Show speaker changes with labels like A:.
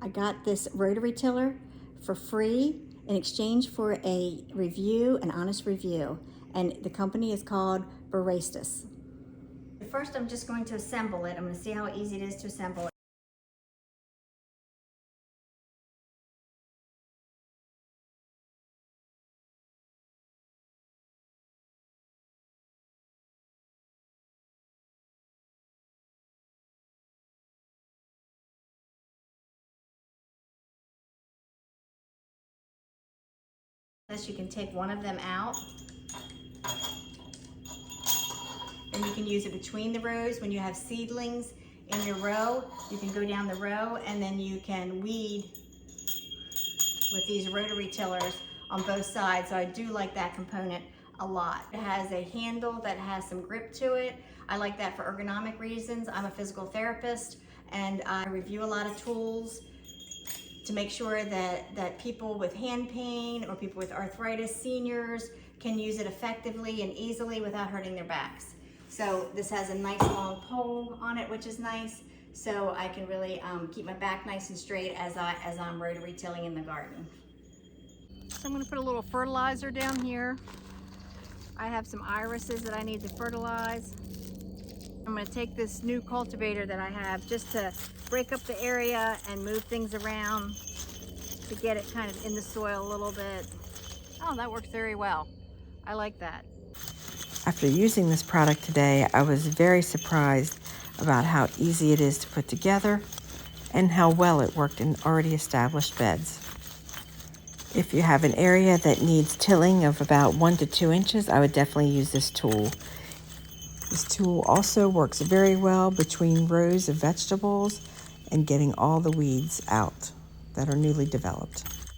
A: I got this rotary tiller for free in exchange for a review, an honest review, and the company is called Baristas. First, I'm just going to assemble it. I'm going to see how easy it is to assemble it. You can take one of them out, and you can use it between the rows. When you have seedlings in your row, you can go down the row and then you can weed with these rotary tillers on both sides. So I do like that component a lot. It has a handle that has some grip to it. I like that for ergonomic reasons. I'm a physical therapist and I review a lot of tools to make sure that people with hand pain or people with arthritis, seniors, can use it effectively and easily without hurting their backs. So this has a nice long pole on it, which is nice. So I can really keep my back nice and straight as I'm rotary tilling in the garden. So I'm gonna put a little fertilizer down here. I have some irises that I need to fertilize. I'm gonna take this new cultivator that I have just to break up the area and move things around to get it kind of in the soil a little bit. Oh, that works very well. I like that.
B: After using this product today, I was very surprised about how easy it is to put together and how well it worked in already established beds. If you have an area that needs tilling of about 1 to 2 inches, I would definitely use this tool. This tool also works very well between rows of vegetables and getting all the weeds out that are newly developed.